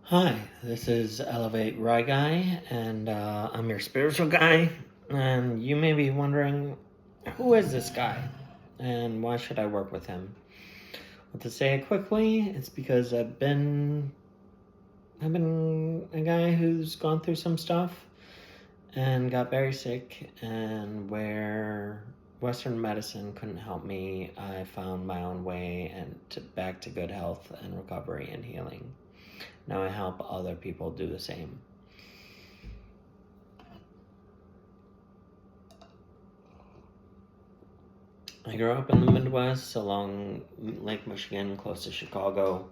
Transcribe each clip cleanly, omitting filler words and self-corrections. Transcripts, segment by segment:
Hi, this is Elevate Rye Guy, and I'm your spiritual guy. And you may be wondering, who is this guy, and why should I work with him? Well, to say it quickly, it's because I've been a guy who's gone through some stuff and got very sick, and where Western medicine couldn't help me, I found my own way back to good health and recovery and healing. Now I help other people do the same. I grew up in the Midwest along Lake Michigan, close to Chicago.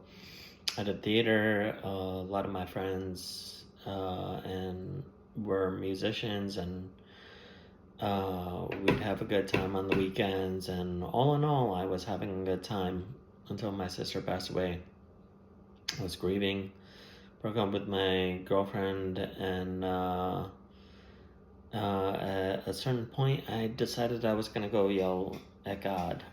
I did theater. A lot of my friends and were musicians, and we'd have a good time on the weekends. And all in all, I was having a good time until my sister passed away. I was grieving, broke up with my girlfriend, and at a certain point, I decided I was going to go yell at God.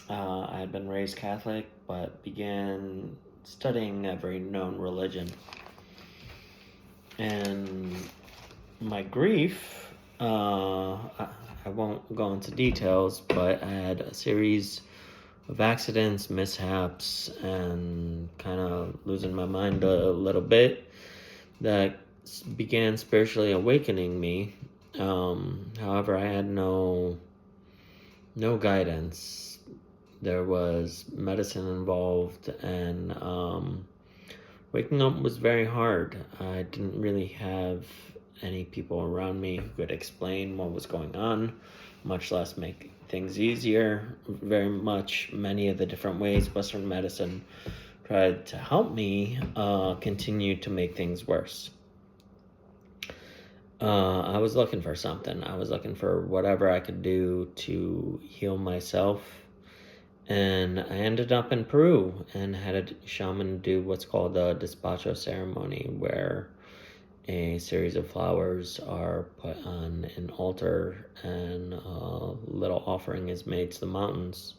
I had been raised Catholic, but began studying every known religion. And my grief, I won't go into details, but I had a series of accidents, mishaps, and kind of losing my mind a little bit that began spiritually awakening me. However, I had no guidance. There was medicine involved, and waking up was very hard. I didn't really have any people around me who could explain what was going on, much less make things easier. Many of the different ways Western medicine tried to help me continue to make things worse. I was looking for something. I was looking for whatever I could do to heal myself. And I ended up in Peru and had a shaman do what's called a despacho ceremony, where a series of flowers are put on an altar and a little offering is made to the mountains.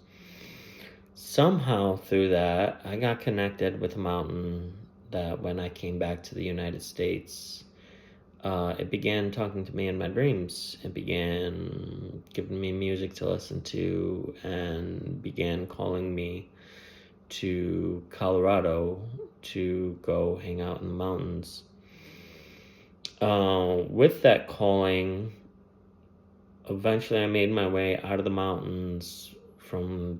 Somehow through that, I got connected with a mountain that when I came back to the United States, it began talking to me in my dreams. It began giving me music to listen to and began calling me to Colorado to go hang out in the mountains. With that calling, eventually I made my way out of the mountains from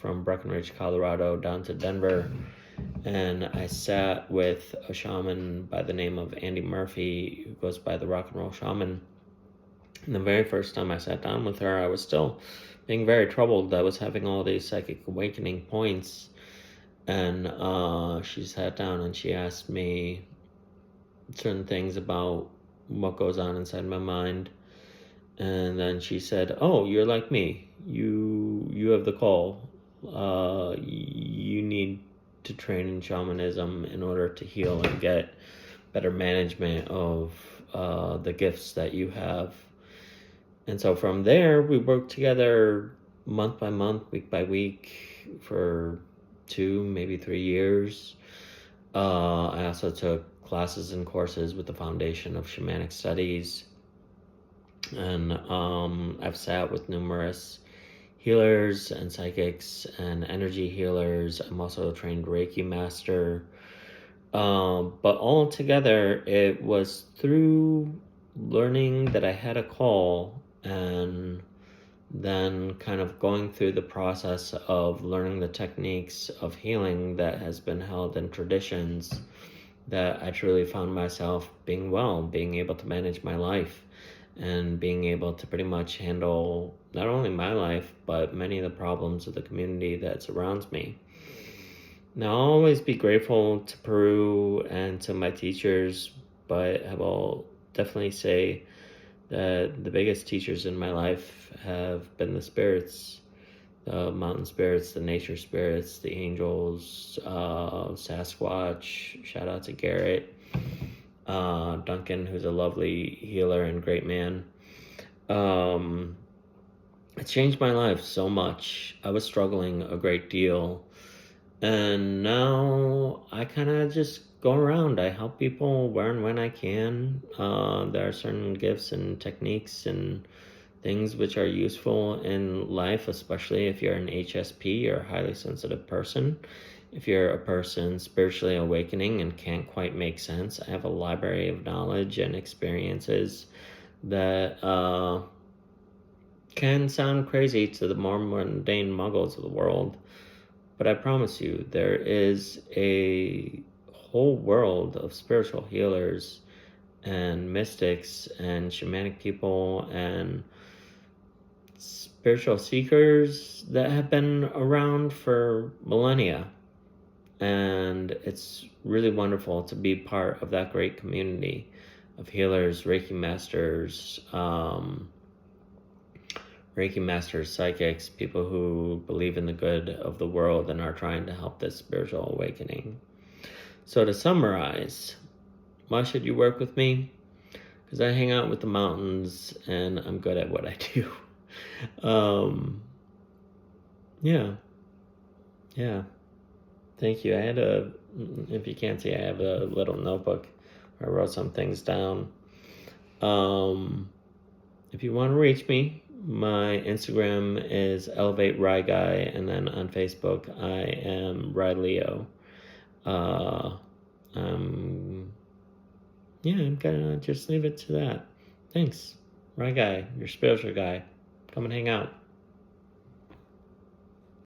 Breckenridge, Colorado, down to Denver. And I sat with a shaman by the name of Andy Murphy, who goes by the Rock and Roll Shaman. And the very first time I sat down with her, I was still being very troubled. I was having all these psychic awakening points. And she sat down and she asked me certain things about what goes on inside my mind. And then she said, "Oh, you're like me. You have the call. You need to train in shamanism in order to heal and get better management of the gifts that you have." And so from there, we worked together month by month, week by week for 2, maybe 3 years. I also took classes and courses with the Foundation of Shamanic Studies. And I've sat with numerous healers and psychics and energy healers. I'm also a trained Reiki master. But all together, it was through learning that I had a call, and then kind of going through the process of learning the techniques of healing that has been held in traditions, that I truly found myself being well, being able to manage my life, and being able to pretty much handle not only my life, but many of the problems of the community that surrounds me. Now, I'll always be grateful to Peru and to my teachers, but I will definitely say that the biggest teachers in my life have been the spirits, the mountain spirits, the nature spirits, the angels, Sasquatch. Shout out to Garrett. Duncan, who's a lovely healer and great man. It changed my life so much. I was struggling a great deal, And now I kind of just go around. I help people where and when I can. There are certain gifts and techniques and things which are useful in life, especially if you're an HSP or highly sensitive person. If you're a person spiritually awakening and can't quite make sense, I have a library of knowledge and experiences that can sound crazy to the more mundane muggles of the world. But I promise you, there is a whole world of spiritual healers and mystics and shamanic people and spiritual seekers that have been around for millennia. And it's really wonderful to be part of that great community of healers, Reiki masters, psychics, people who believe in the good of the world and are trying to help this spiritual awakening. So to summarize, why should you work with me? Because I hang out with the mountains and I'm good at what I do. Yeah. Thank you. If you can't see, I have a little notebook where I wrote some things down. If you want to reach me, my Instagram is Elevate Rye Guy, and then on Facebook, I am Rye Leo. I'm gonna just leave it to that. Thanks. Rye Guy, your spiritual guy. Come and hang out.